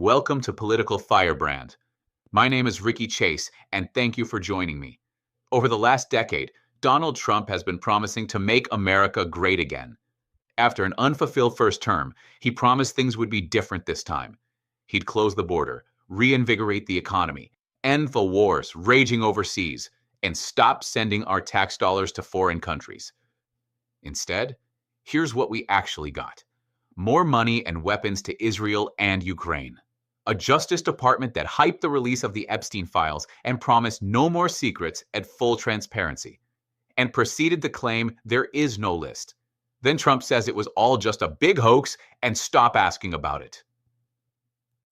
Welcome to Political Firebrand. My name is Ricky Chase, and thank you for joining me. Over the last decade, Donald Trump has been promising to make America great again. After an unfulfilled first term, he promised things would be different this time. He'd close the border, reinvigorate the economy, end the wars raging overseas, and stop sending our tax dollars to foreign countries. Instead, here's what we actually got: more money and weapons to Israel and Ukraine. A Justice Department that hyped the release of the Epstein files and promised no more secrets and full transparency, and proceeded to claim there is no list. Then Trump says it was all just a big hoax and stop asking about it.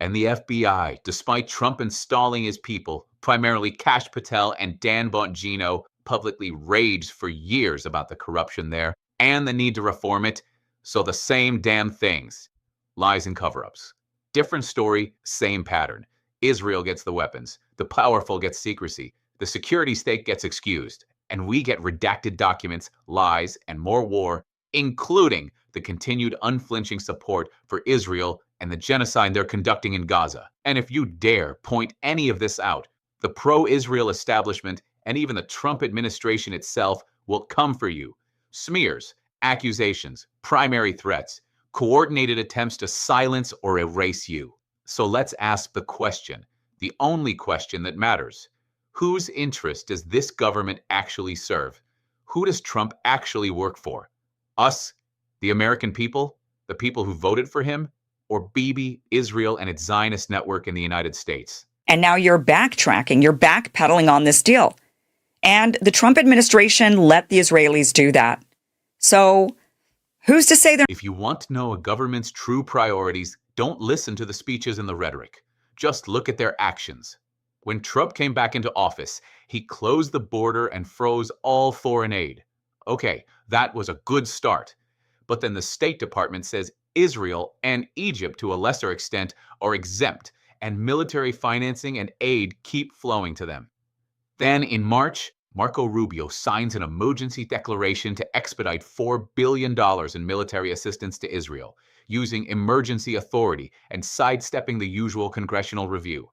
And the FBI, despite Trump installing his people, primarily Kash Patel and Dan Bongino, publicly raged for years about the corruption there and the need to reform it. So the same damn things: lies and cover-ups. Different story, same pattern. Israel gets the weapons, the powerful get secrecy, the security state gets excused, and we get redacted documents, lies, and more war, including the continued unflinching support for Israel and the genocide they're conducting in Gaza. And if you dare point any of this out, the pro-Israel establishment and even the Trump administration itself will come for you. Smears, accusations, primary threats, coordinated attempts to silence or erase you. So let's ask the question, the only question that matters. Whose interest does this government actually serve? Who does Trump actually work for? Us, the American people, the people who voted for him, or Bibi, Israel, and its Zionist network in the United States? And now you're backtracking, you're backpedaling on this deal. And the Trump administration let the Israelis do that. So who's to say they're... If you want to know a government's true priorities, don't listen to the speeches and the rhetoric. Just look at their actions. When Trump came back into office, he closed the border and froze all foreign aid. Okay, that was a good start. But then the State Department says Israel and Egypt, to a lesser extent, are exempt, and military financing and aid keep flowing to them. Then in March, Marco Rubio signs an emergency declaration to expedite $4 billion in military assistance to Israel, using emergency authority and sidestepping the usual congressional review.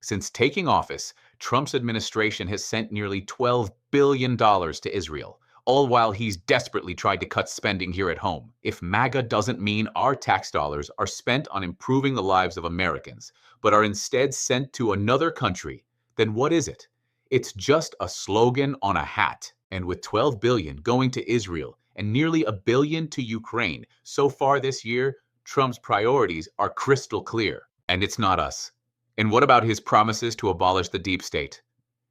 Since taking office, Trump's administration has sent nearly $12 billion to Israel, all while he's desperately tried to cut spending here at home. If MAGA doesn't mean our tax dollars are spent on improving the lives of Americans, but are instead sent to another country, then what is it? It's just a slogan on a hat. And with $12 billion going to Israel and nearly $1 billion to Ukraine so far this year, Trump's priorities are crystal clear. And it's not us. And what about his promises to abolish the deep state?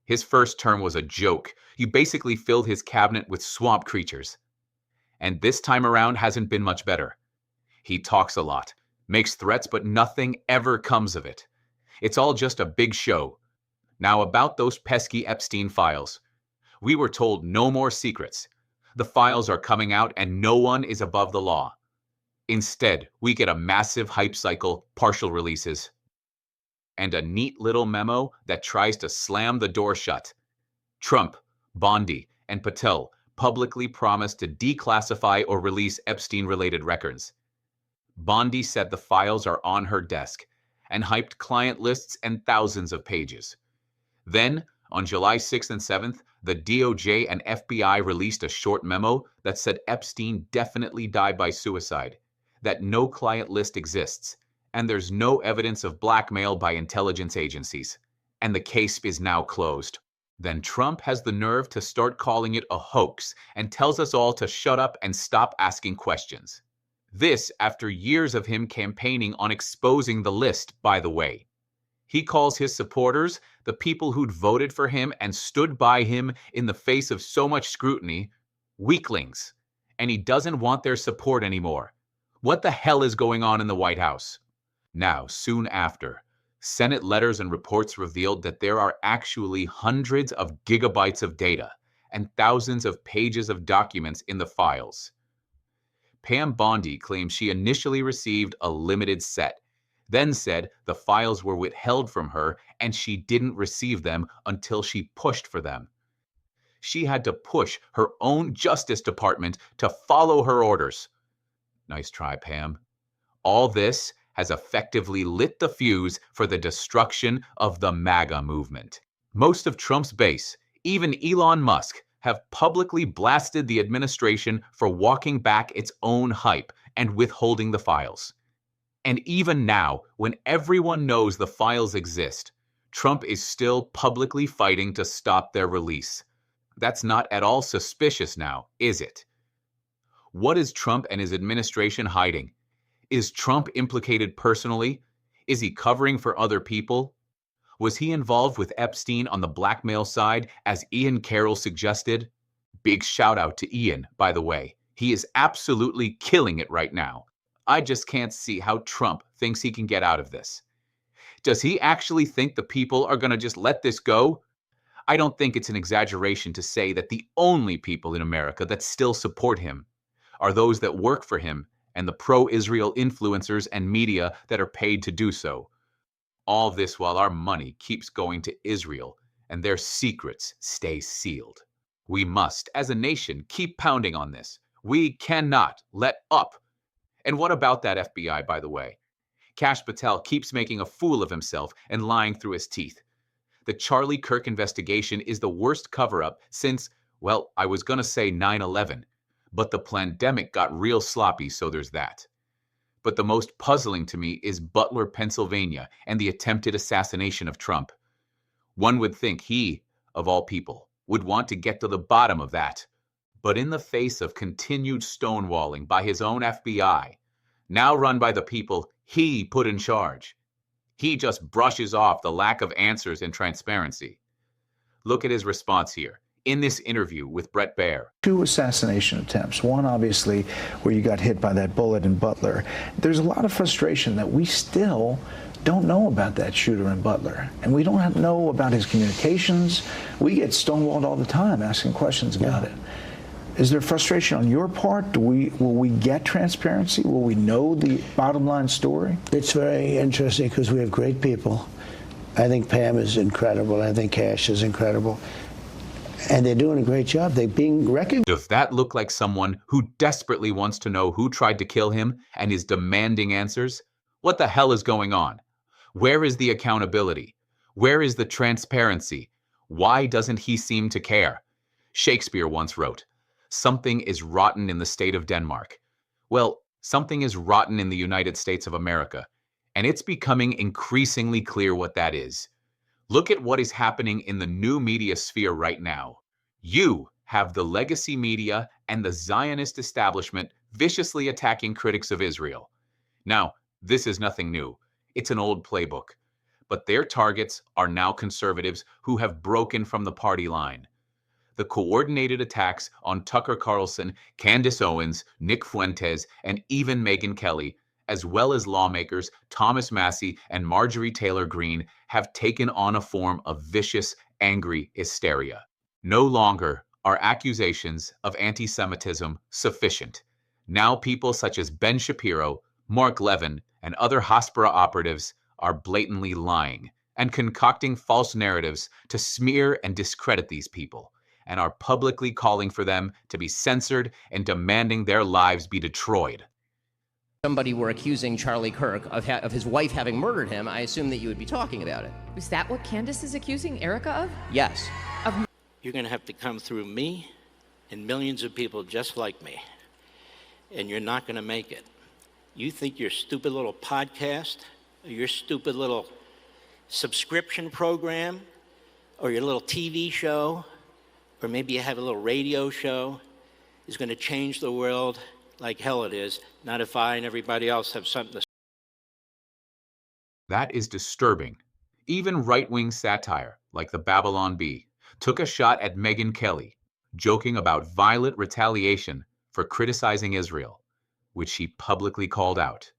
His first term was a joke. He basically filled his cabinet with swamp creatures. And this time around hasn't been much better. He talks a lot, makes threats, but nothing ever comes of it. It's all just a big show. Now about those pesky Epstein files. We were told no more secrets. The files are coming out and no one is above the law. Instead, we get a massive hype cycle, partial releases, and a neat little memo that tries to slam the door shut. Trump, Bondi, and Patel publicly promised to declassify or release Epstein-related records. Bondi said the files are on her desk and hyped client lists and thousands of pages. Then, on July 6th and 7th, the DOJ and FBI released a short memo that said Epstein definitely died by suicide, that no client list exists, and there's no evidence of blackmail by intelligence agencies, and the case is now closed. Then Trump has the nerve to start calling it a hoax and tells us all to shut up and stop asking questions. This after years of him campaigning on exposing the list, by the way. He calls his supporters, the people who'd voted for him and stood by him in the face of so much scrutiny, weaklings. And he doesn't want their support anymore. What the hell is going on in the White House? Now, soon after, Senate letters and reports revealed that there are actually hundreds of gigabytes of data and thousands of pages of documents in the files. Pam Bondi claims she initially received a limited set, then said the files were withheld from her and she didn't receive them until she pushed for them. She had to push her own Justice Department to follow her orders. Nice try, Pam. All this has effectively lit the fuse for the destruction of the MAGA movement. Most of Trump's base, even Elon Musk, have publicly blasted the administration for walking back its own hype and withholding the files. And even now, when everyone knows the files exist, Trump is still publicly fighting to stop their release. That's not at all suspicious now, is it? What is Trump and his administration hiding? Is Trump implicated personally? Is he covering for other people? Was he involved with Epstein on the blackmail side, as Ian Carroll suggested? Big shout out to Ian, by the way. He is absolutely killing it right now. I just can't see how Trump thinks he can get out of this. Does he actually think the people are going to just let this go? I don't think it's an exaggeration to say that the only people in America that still support him are those that work for him and the pro-Israel influencers and media that are paid to do so. All this while our money keeps going to Israel and their secrets stay sealed. We must, as a nation, keep pounding on this. We cannot let up. And what about that FBI, by the way? Kash Patel keeps making a fool of himself and lying through his teeth. The Charlie Kirk investigation is the worst cover-up since, well, I was going to say 9/11, but the pandemic got real sloppy, so there's that. But the most puzzling to me is Butler, Pennsylvania, and the attempted assassination of Trump. One would think he, of all people, would want to get to the bottom of that. But in the face of continued stonewalling by his own FBI, now run by the people he put in charge, he just brushes off the lack of answers and transparency. Look at his response here in this interview with Bret Baier. Two assassination attempts. One, obviously, where you got hit by that bullet in Butler. There's a lot of frustration that we still don't know about that shooter in Butler. And we don't know about his communications. We get stonewalled all the time asking questions about it. Is there frustration on your part? Will we get transparency? Will we know the bottom line story? It's very interesting because we have great people. I think Pam is incredible. I think Kash is incredible. And they're doing a great job. They're being recognized. Does that look like someone who desperately wants to know who tried to kill him and is demanding answers? What the hell is going on? Where is the accountability? Where is the transparency? Why doesn't he seem to care? Shakespeare once wrote, "Something is rotten in the state of Denmark." Well, something is rotten in the United States of America, and it's becoming increasingly clear what that is. Look at what is happening in the new media sphere right now. You have the legacy media and the Zionist establishment viciously attacking critics of Israel. Now, this is nothing new. It's an old playbook. But their targets are now conservatives who have broken from the party line. The coordinated attacks on Tucker Carlson, Candace Owens, Nick Fuentes, and even Megyn Kelly, as well as lawmakers Thomas Massie and Marjorie Taylor Greene, have taken on a form of vicious, angry hysteria. No longer are accusations of anti-Semitism sufficient. Now people such as Ben Shapiro, Mark Levin, and other Hasbara operatives are blatantly lying and concocting false narratives to smear and discredit these people, and are publicly calling for them to be censored and demanding their lives be destroyed. Somebody were accusing Charlie Kirk of his wife having murdered him, I assume that you would be talking about it. Is that what Candace is accusing Erica of? Yes. You're going to have to come through me and millions of people just like me, and you're not going to make it. You think your stupid little podcast, or your stupid little subscription program, or your little TV show, or maybe you have a little radio show, is going to change the world like hell it is, not if I and everybody else have something to say. That is disturbing. Even right-wing satire, like the Babylon Bee, took a shot at Megyn Kelly, joking about violent retaliation for criticizing Israel, which she publicly called out.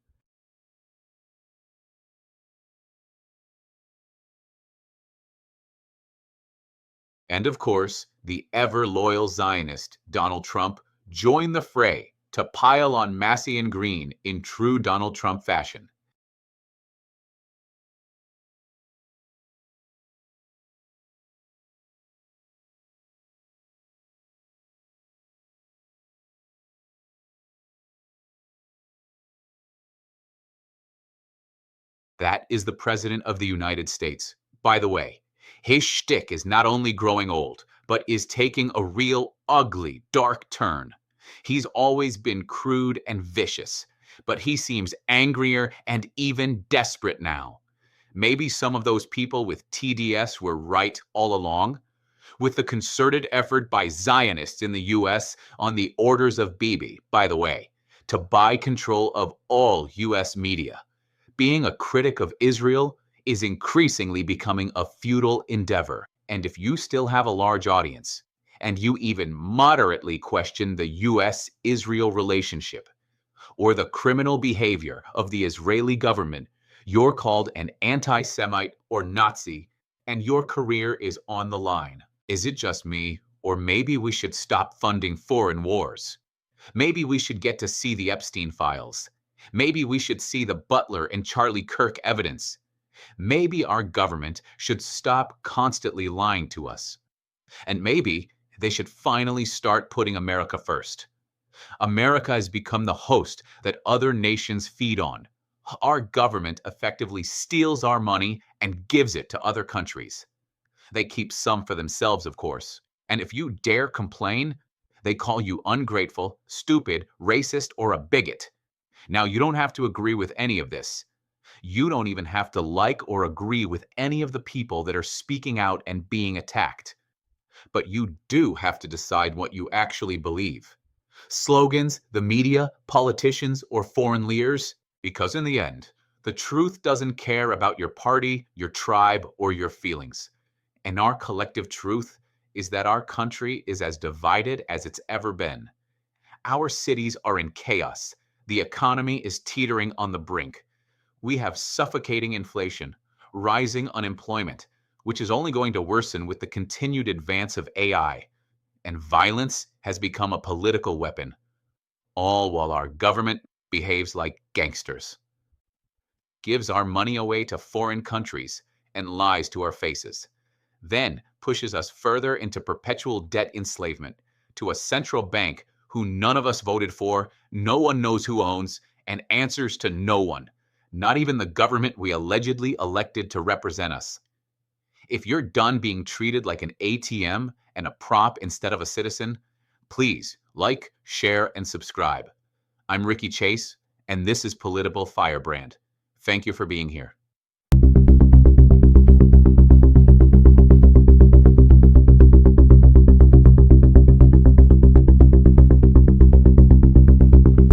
And of course, the ever-loyal Zionist, Donald Trump, joined the fray to pile on Massie and Greene in true Donald Trump fashion. That is the President of the United States. By the way, his shtick is not only growing old, but is taking a real ugly, dark turn. He's always been crude and vicious, but he seems angrier and even desperate now. Maybe some of those people with TDS were right all along. With the concerted effort by Zionists in the US on the orders of Bibi, by the way, to buy control of all US media. Being a critic of Israel is increasingly becoming a futile endeavor. And if you still have a large audience, and you even moderately question the US-Israel relationship, or the criminal behavior of the Israeli government, you're called an anti-Semite or Nazi, and your career is on the line. Is it just me, or maybe we should stop funding foreign wars? Maybe we should get to see the Epstein files. Maybe we should see the Butler and Charlie Kirk evidence. Maybe our government should stop constantly lying to us. And maybe they should finally start putting America first. America has become the host that other nations feed on. Our government effectively steals our money and gives it to other countries. They keep some for themselves, of course. And if you dare complain, they call you ungrateful, stupid, racist, or a bigot. Now, you don't have to agree with any of this. You don't even have to like or agree with any of the people that are speaking out and being attacked. But you do have to decide what you actually believe. Slogans, the media, politicians, or foreign leaders, because in the end, the truth doesn't care about your party, your tribe, or your feelings. And our collective truth is that our country is as divided as it's ever been. Our cities are in chaos. The economy is teetering on the brink. We have suffocating inflation, rising unemployment, which is only going to worsen with the continued advance of AI. And violence has become a political weapon, all while our government behaves like gangsters, gives our money away to foreign countries, and lies to our faces. Then pushes us further into perpetual debt enslavement to a central bank who none of us voted for, no one knows who owns, and answers to no one, not even the government we allegedly elected to represent us. If you're done being treated like an ATM and a prop instead of a citizen, please like, share, and subscribe. I'm Ricky Chase, and this is Political Firebrand. Thank you for being here.